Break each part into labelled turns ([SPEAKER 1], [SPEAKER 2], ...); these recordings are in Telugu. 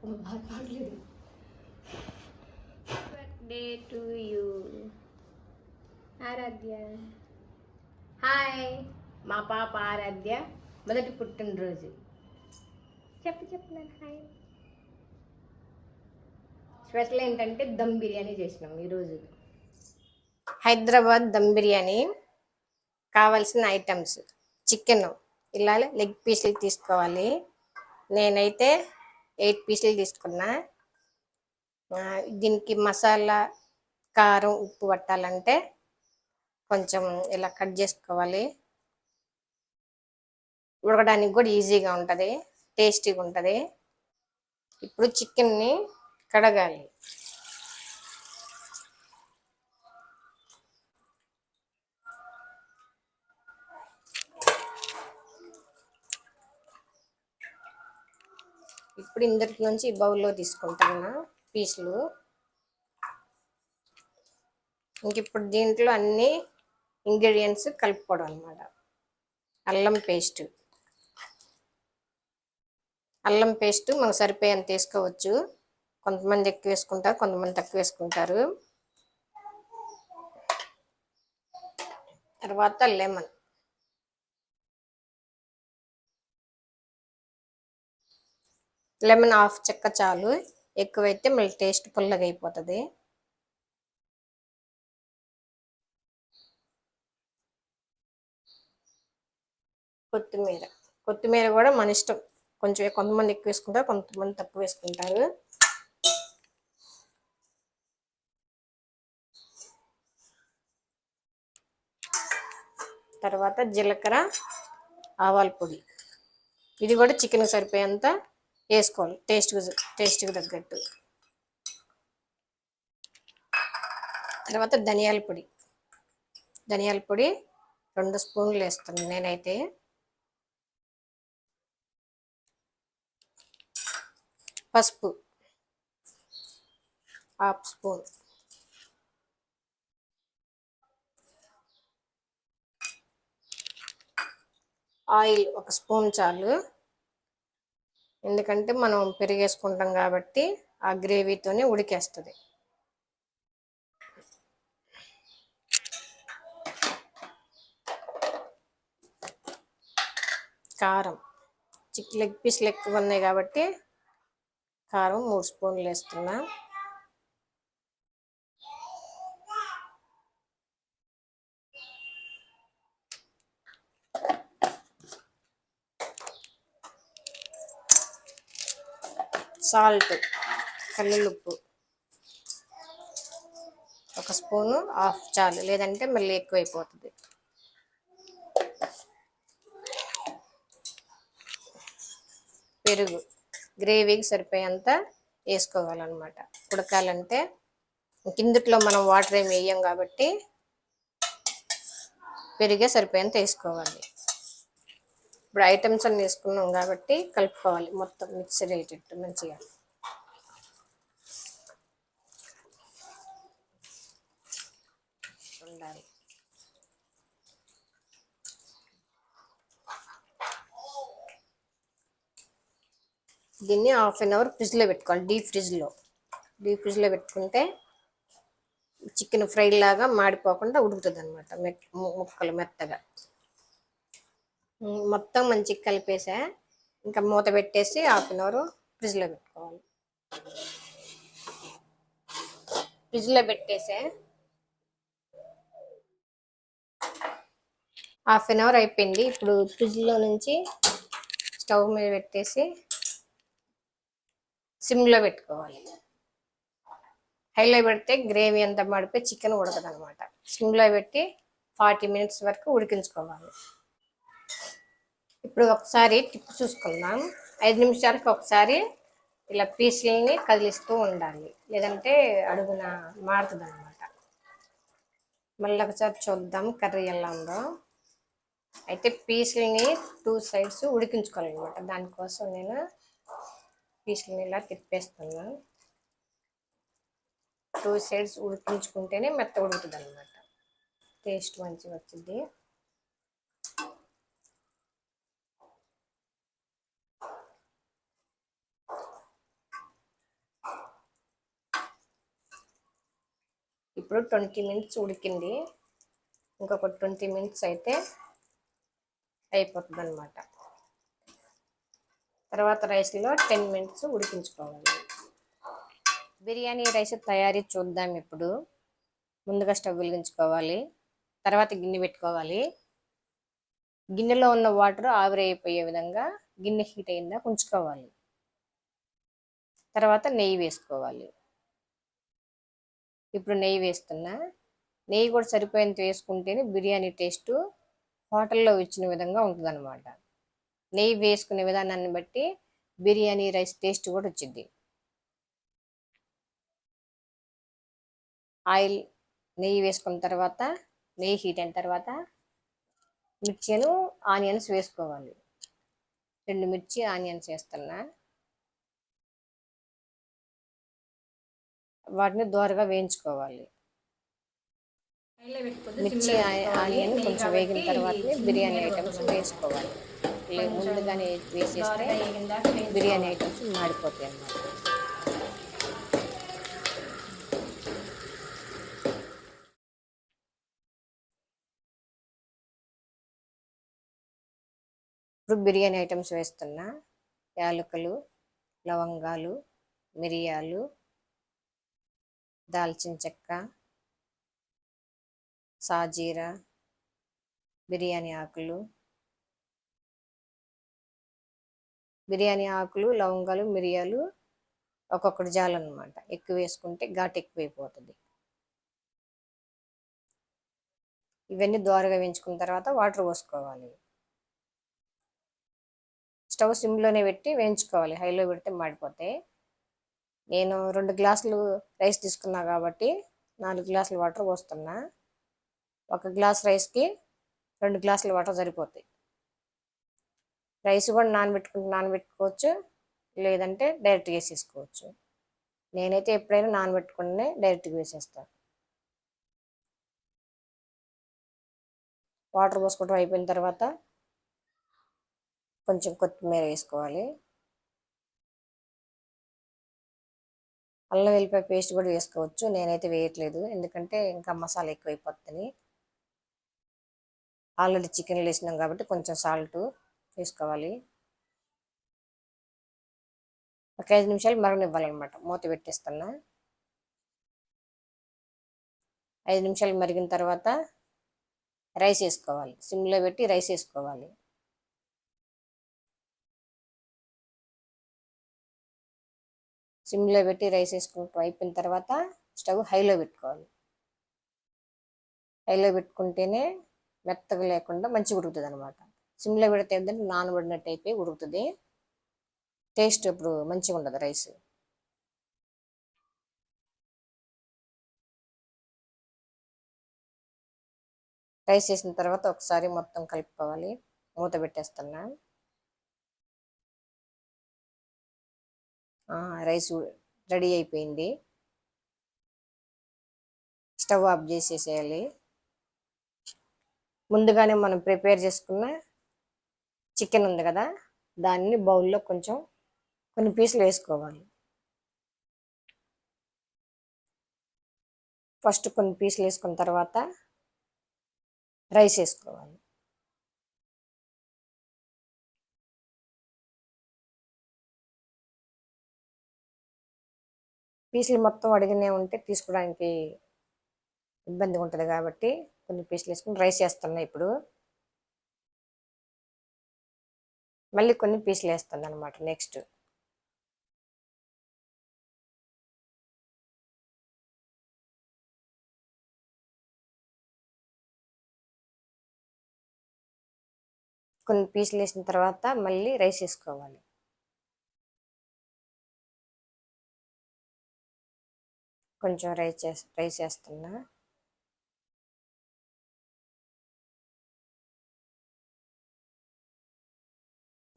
[SPEAKER 1] మాట్లాడలేదు. Birthday to you Aaradhya. Hi, మా పాప ఆరాధ్య మొదటి పుట్టినరోజు. చెప్పు నేను హాయ్. స్పెషల్ ఏంటంటే దమ్ బిర్యానీ చేసినాం ఈరోజు. హైదరాబాద్ దమ్ బిర్యానీ కావాల్సిన ఐటమ్స్: చికెన్ ఇలా లెగ్ పీసులు తీసుకోవాలి. నేనైతే 8 పీసులు తీసుకున్నా. దీనికి మసాలా, కారం, ఉప్పు పట్టాలంటే కొంచెం ఇలా కట్ చేసుకోవాలి. ఉడకడానికి కూడా ఈజీగా ఉంటుంది, టేస్టీగా ఉంటుంది. ఇప్పుడు చికెన్ని కడగాలి. ఇప్పుడు ఇందటి నుంచి బౌల్లో తీసుకుంటున్నా పీసులు. ఇంక ఇప్పుడు దీంట్లో అన్ని ఇంగ్రీడియంట్స్ కలుపుకోవడం అనమాట. అల్లం పేస్ట్ మనకు సరిపోయేంత వేసుకోవచ్చు. కొంతమంది ఎక్కువ వేసుకుంటారు, కొంతమంది తక్కువ వేసుకుంటారు. తర్వాత లెమన్ హాఫ్ చెక్క చాలు, ఎక్కువైతే మళ్ళీ టేస్ట్ పుల్లగా అయిపోతుంది. కొత్తిమీర కూడా మన ఇష్టం, కొంచెం కొంతమంది ఎక్కువ వేసుకుంటారు, కొంతమంది తక్కువ వేసుకుంటారు. తర్వాత జీలకర్ర, ఆవాల పొడి, ఇది కూడా చికెన్ సరిపోయేంత వేసుకోవాలి, టేస్ట్కి తగ్గట్టు. తర్వాత ధనియాల పొడి 2 స్పూన్లు వేస్తాను నేనైతే. పసుపు 1/2 స్పూన్. ఆయిల్ 1 స్పూన్ చాలు, ఎందుకంటే మనం పెరిగేసుకుంటాం కాబట్టి ఆ గ్రేవీతోనే ఉడికేస్తుంది. కారం, లెగ్ పీసులు ఎక్కువ ఉన్నాయి కాబట్టి కారం 3 స్పూన్లు వేస్తున్నా. సాల్ట్, కల్లుప్పు 1 స్పూను, 1/2 చాలు, లేదంటే మళ్ళీ ఎక్కువైపోతుంది. పెరుగు గ్రేవీకి సరిపోయేంత వేసుకోవాలన్నమాట. ఉడకాలంటే కిందట్లో మనం వాటర్ ఏమి వేయం కాబట్టి పెరిగే సరిపోయేంత వేసుకోవాలి. ఇప్పుడు ఐటమ్స్ అన్ని వేసుకున్నాం కాబట్టి కలుపుకోవాలి, మొత్తం మిక్సర్ అయ్యేటట్టు మంచిగా. ఉండాలి. దీన్ని 1/2 అవర్ ఫ్రిడ్జ్లో పెట్టుకోవాలి, డీప్ ఫ్రిడ్జ్లో పెట్టుకుంటే చికెన్ ఫ్రై లాగా మాడిపోకుండా ఉడుకుతుంది అనమాట, ముక్కలు మెత్తగా. మొత్తం మంచిగా కలిపేసా, ఇంకా మూత పెట్టేసి 1/2 అవర్ ఫ్రిడ్జ్లో పెట్టుకోవాలి. ఫ్రిడ్జ్లో పెట్టేసా 1/2 అవర్ అయిపోయింది. ఇప్పుడు ఫ్రిడ్జ్లో నుంచి స్టవ్ మీద పెట్టేసి సిమ్లో పెట్టుకోవాలి. హైలో పెడితే గ్రేవీ అంతా మాడిపోయి చికెన్ ఉడకదు అనమాట. సిమ్లో పెట్టి 40 మినిట్స్ వరకు ఉడికించుకోవాలి. ఇప్పుడు ఒకసారి టిప్పు చూసుకుందాం. 5 నిమిషాలకు ఒకసారి ఇలా పీసులని కదిలిస్తూ ఉండాలి, లేదంటే అడుగున మాడుతుంది అనమాట. మళ్ళీ ఒకసారి చూద్దాం కర్రీ ఎలా ఉందో. అయితే పీసులని 2 సైడ్స్ ఉడికించుకోవాలన్నమాట. దానికోసం నేను పీసులని ఇలా తిప్పేస్తున్నా. 2 సైడ్స్ ఉడికించుకుంటేనే మెత్త ఉడుకుతుంది అనమాట, టేస్ట్ మంచిగా వచ్చింది. ఇప్పుడు 20 మినిట్స్ ఉడికింది. ఇంకొక 20 మినిట్స్ అయితే అయిపోతుంది అనమాట. తర్వాత రైస్లో 10 మినిట్స్ ఉడికించుకోవాలి. బిర్యానీ రైస్ తయారీ చూద్దాం ఇప్పుడు. ముందుగా స్టవ్ వెలిగించుకోవాలి. తర్వాత గిన్నె పెట్టుకోవాలి. గిన్నెలో ఉన్న వాటర్ ఆవిరైపోయే విధంగా గిన్నె హీట్ అయిందా ఉంచుకోవాలి. తర్వాత నెయ్యి వేసుకోవాలి. ఇప్పుడు నెయ్యి వేస్తున్నా. నెయ్యి కూడా సరిపోయేంత వేసుకుంటేనే బిర్యానీ టేస్ట్ హోటల్లో ఇచ్చిన విధంగా ఉంటుందన్నమాట. నెయ్యి వేసుకునే విధానాన్ని బట్టి బిర్యానీ రైస్ టేస్ట్ కూడా వచ్చింది. ఆయిల్ నెయ్యి వేసుకున్న తర్వాత నెయ్యి హీట్ అయిన తర్వాత మిర్చిను ఆనియన్స్ వేసుకోవాలి. 2 మిర్చి ఆనియన్స్ వేస్తున్నా. వాటిని దోరగా వేయించుకోవాలి. మిర్చి ఆనియన్ కొంచెం వేగిన తర్వాతనే బిర్యానీ ఐటమ్స్ వేసుకోవాలి. ముందుగానే వేసేస్తే బిర్యానీ ఐటమ్స్ మాడిపోతాయి అన్నమాట. ఇప్పుడు బిర్యానీ ఐటమ్స్ వేస్తున్నా. యాలకులు, లవంగాలు, మిరియాలు, దాల్చిన చెక్క, సాజీరా, బిర్యానీ ఆకులు. బిర్యానీ ఆకులు, లవంగాలు, మిరియాలు ఒక్కొక్కటి జాలన్నమాట. ఎక్కువ వేసుకుంటే ఘాటు ఎక్కువైపోతుంది. ఇవన్నీ దోరగా వేయించుకున్న తర్వాత వాటర్ పోసుకోవాలి. స్టవ్ సిమ్లోనే పెట్టి వేయించుకోవాలి. హైలో పెడితే మాడిపోతాయి. నేను 2 గ్లాసులు రైస్ తీసుకున్నా కాబట్టి 4 గ్లాసుల వాటర్ పోస్తున్నా. 1 గ్లాస్ రైస్కి 2 గ్లాసుల వాటర్ సరిపోతాయి. రైస్ కూడా నానబెట్టుకోవచ్చు, లేదంటే డైరెక్ట్గా వేసేసుకోవచ్చు. నేనైతే ఎప్పుడైనా నానబెట్టుకునే డైరెక్ట్గా వేసేస్తాను. వాటర్ పోసుకోవడం అయిపోయిన తర్వాత కొంచెం కొత్తిమీర వేసుకోవాలి. అల్లం వెల్లిపాయ పేస్ట్ కూడా వేసుకోవచ్చు. నేనైతే వేయట్లేదు, ఎందుకంటే ఇంకా మసాలా ఎక్కువైపోతుంది. ఆల్రెడీ చికెన్లు వేసినాం కాబట్టి కొంచెం సాల్ట్ వేసుకోవాలి. ఒక 5 నిమిషాలు మరగనివ్వాలన్నమాట. మూత పెట్టేస్తున్నా. 5 నిమిషాలు మరిగిన తర్వాత రైస్ వేసుకోవాలి. సిమ్లో పెట్టి రైస్ వేసుకోవాలి. సిమ్లో పెట్టి రైస్ వేసుకుంటూ అయిపోయిన తర్వాత స్టవ్ హైలో పెట్టుకోవాలి. హైలో పెట్టుకుంటేనే మెత్తగా లేకుండా మంచిగా ఉడుకుతుంది అనమాట. సిమ్లో పెడితే ఏంటంటే నానబడినట్టు అయిపోయి ఉడుకుతుంది. టేస్ట్ ఇప్పుడు మంచిగా ఉండదు రైస్. రైస్ వేసిన తర్వాత ఒకసారి మొత్తం కలుపుకోవాలి. మూత పెట్టేస్తున్నా. రైస్ రెడీ అయిపోయింది. స్టవ్ ఆఫ్ చేసేసేయాలి. ముందుగానే మనం ప్రిపేర్ చేసుకున్న చికెన్ ఉంది కదా, దాన్ని బౌల్లో కొన్ని పీసులు వేసుకోవాలి. ఫస్ట్ కొన్ని పీసులు వేసుకున్న తర్వాత రైస్ వేసుకోవాలి. పీసులు మొత్తం అడిగినే ఉంటే తీసుకోవడానికి ఇబ్బందిగా ఉంటుంది కాబట్టి కొన్ని పీసులు వేసుకుని రైస్ వేస్తున్నా. ఇప్పుడు మళ్ళీ కొన్ని పీసులు వేస్తాను అనమాట. నెక్స్ట్ కొన్ని పీసులు వేసిన తర్వాత మళ్ళీ రైస్ వేసుకోవాలి. కొంచెం రైస్ వేస్తున్నా.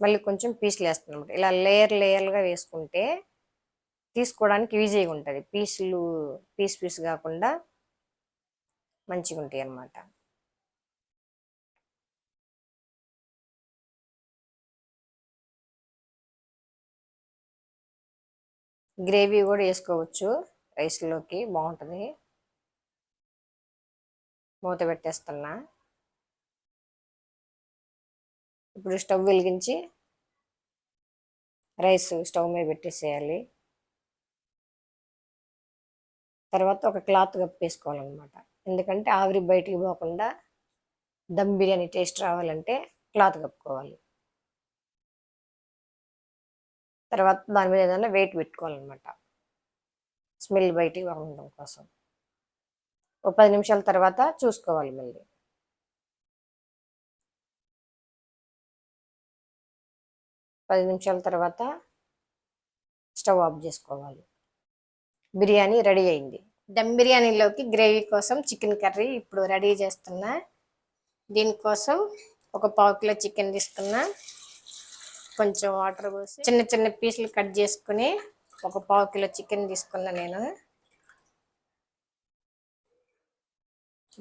[SPEAKER 1] మళ్ళీ కొంచెం పీసులు వేస్తున్నాం. ఇలా లేయర్గా వేసుకుంటే తీసుకోవడానికి ఈజీగా ఉంటుంది. పీస్ కాకుండా మంచిగా ఉంటాయి అన్నమాట. గ్రేవీ కూడా వేసుకోవచ్చు రైస్లోకి, బాగుంటుంది. మూత పెట్టేస్తున్నా. ఇప్పుడు స్టవ్ వెలిగించి రైస్ స్టవ్ మీద పెట్టేసేయాలి. తర్వాత ఒక క్లాత్ కప్పేసుకోవాలన్నమాట. ఎందుకంటే ఆవిరి బయటికి పోకుండా దమ్ బిర్యానీ టేస్ట్ రావాలంటే క్లాత్ కప్పుకోవాలి. తర్వాత దాని మీద ఏదైనా వెయిట్ పెట్టుకోవాలన్నమాట, స్మెల్ బయటికి ఉండడం కోసం. ఒక 10 నిమిషాల తర్వాత చూసుకోవాలి. మళ్ళీ 10 నిమిషాల తర్వాత స్టవ్ ఆఫ్ చేసుకోవాలి. బిర్యానీ రెడీ అయింది. దమ్ బిర్యానీలోకి గ్రేవీ కోసం చికెన్ కర్రీ ఇప్పుడు రెడీ చేస్తున్నా. దీనికోసం ఒక 1/4 కిలో చికెన్ తీసుకున్నా. కొంచెం వాటర్ పోసి చిన్న చిన్న పీసులు కట్ చేసుకుని ఒక 1/4 కిలో చికెన్ తీసుకున్నా నేను.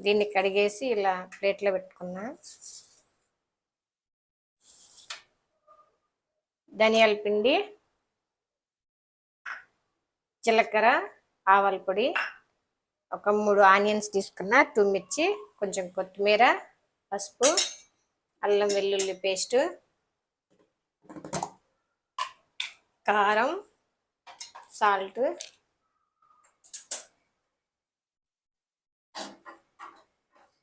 [SPEAKER 1] దీన్ని కడిగేసి ఇలా ప్లేట్లో పెట్టుకున్నా. ధనియాల పిండి, జీలకర్ర, ఆవాల పొడి, ఒక 3 ఆనియన్స్ తీసుకున్నా, 2 మిర్చి, కొంచెం కొత్తిమీర, పసుపు, అల్లం వెల్లుల్లి పేస్ట్, కారం, సాల్ట్,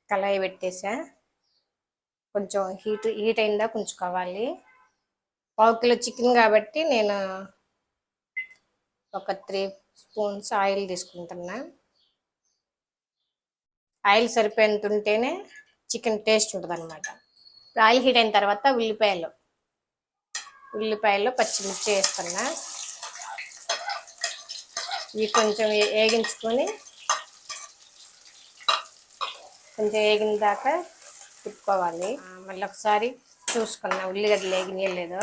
[SPEAKER 1] కళాయి పెట్టేసా. కొంచెం హీట్ అయిందా కొంచెం కావాలి. 1/4 కిలో చికెన్ కాబట్టి నేను ఒక 3 స్పూన్స్ ఆయిల్ తీసుకుంటున్నా. ఆయిల్ సరిపోయేంత ఉంటేనే చికెన్ టేస్ట్ ఉంటుంది అనమాట. ఆయిల్ హీట్ అయిన తర్వాత ఉల్లిపాయలు పచ్చిమిర్చి వేస్తున్నా. ఇవి కొంచెం వేగించుకొని కొంచెం వేగిన దాకా తిప్పుకోవాలి. మళ్ళీ ఒకసారి చూసుకున్నా ఉల్లిగడ్డలు వేగినాయో లేదో.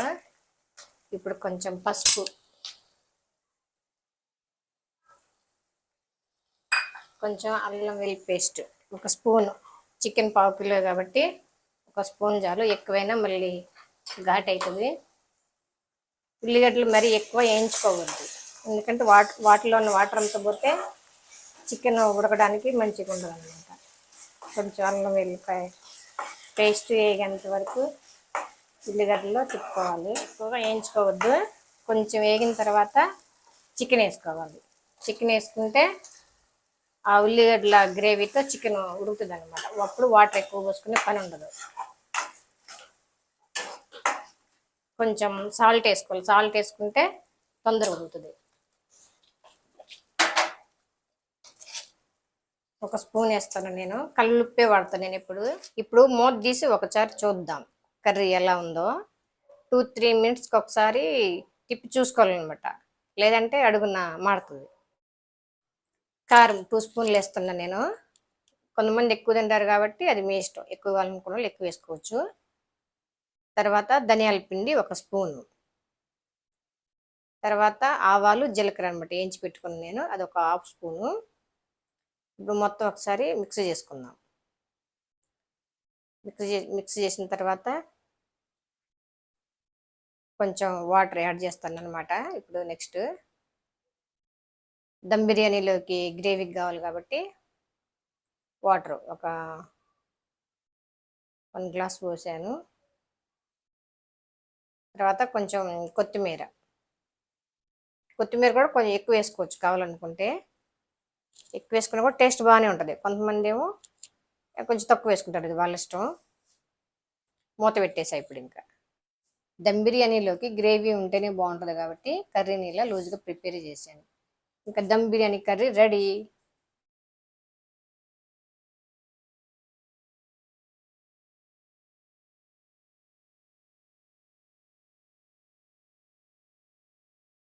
[SPEAKER 1] ఇప్పుడు కొంచెం పసుపు, కొంచెం అల్లం వెల్లుల్లి పేస్ట్, ఒక స్పూను. చికెన్ 1/4 కిలో కాబట్టి ఒక స్పూన్ చాలు, ఎక్కువైనా మళ్ళీ ఘాట్ అవుతుంది. ఉల్లిగడ్డలు మరీ ఎక్కువ వేయించుకోవద్దు, ఎందుకంటే వాటిలో ఉన్న వాటర్ అంతా పోతే చికెన్ ఉడకడానికి మంచిగా ఉండదు అనమాట. కొంచెం అల్లం వెల్లిపాయ పేస్ట్ వేగేంత వరకు ఉల్లిగడ్డలో తిప్పుకోవాలి. ఎక్కువగా వేయించుకోవద్దు. కొంచెం వేగిన తర్వాత చికెన్ వేసుకోవాలి. చికెన్ వేసుకుంటే ఆ ఉల్లిగడ్డల గ్రేవీతో చికెన్ ఉడుకుతుంది అనమాట. అప్పుడు వాటర్ ఎక్కువ పోసుకునే పని ఉండదు. కొంచెం సాల్ట్ వేసుకోవాలి. సాల్ట్ వేసుకుంటే తొందరగా ఉడుకుతుంది. ఒక స్పూన్ వేస్తాను నేను. కల్లుప్పే వాడతాను నేను ఇప్పుడు మూత తీసి ఒకసారి చూద్దాం కర్రీ ఎలా ఉందో. 2-3 మినిట్స్కి ఒకసారి తిప్పి చూసుకోవాలన్నమాట, లేదంటే అడుగున మాడుతుంది. కారం 2 స్పూన్లు వేస్తున్నా నేను. కొంతమంది ఎక్కువ తింటారు కాబట్టి అది మీ ఇష్టం, ఎక్కువ కావాలనుకున్న వాళ్ళు ఎక్కువ వేసుకోవచ్చు. తర్వాత ధనియాల పిండి 1 స్పూను, తర్వాత ఆవాలు జీలకర్ర అనమాట వేయించి పెట్టుకున్నాను నేను, అది ఒక 1/2 స్పూను. ఇప్పుడు మొత్తం ఒకసారి మిక్స్ చేసుకుందాం. మిక్స్ చేసిన తర్వాత కొంచెం వాటర్ యాడ్ చేస్తాను అనమాట. ఇప్పుడు నెక్స్ట్ దమ్ బిర్యానీలోకి గ్రేవీకి కావాలి కాబట్టి వాటర్ ఒక 1 గ్లాస్ పోసాను. తర్వాత కొంచెం కొత్తిమీర కూడా కొంచెం ఎక్కువ వేసుకోవచ్చు కావాలనుకుంటే. ఎక్కువ వేసుకున్నా కూడా టేస్ట్ బాగానే ఉంటుంది. కొంతమంది ఏమో కొంచెం తక్కువ వేసుకుంటారు, అది వాళ్ళ ఇష్టం. మూత పెట్టేసా. ఇప్పుడు ఇంకా దమ్ బిర్యానీలోకి గ్రేవీ ఉంటేనే బాగుంటుంది కాబట్టి కర్రీని ఇలా లూజ్గా ప్రిపేర్ చేశాను. ఇంకా దమ్ బిర్యానీ కర్రీ రెడీ.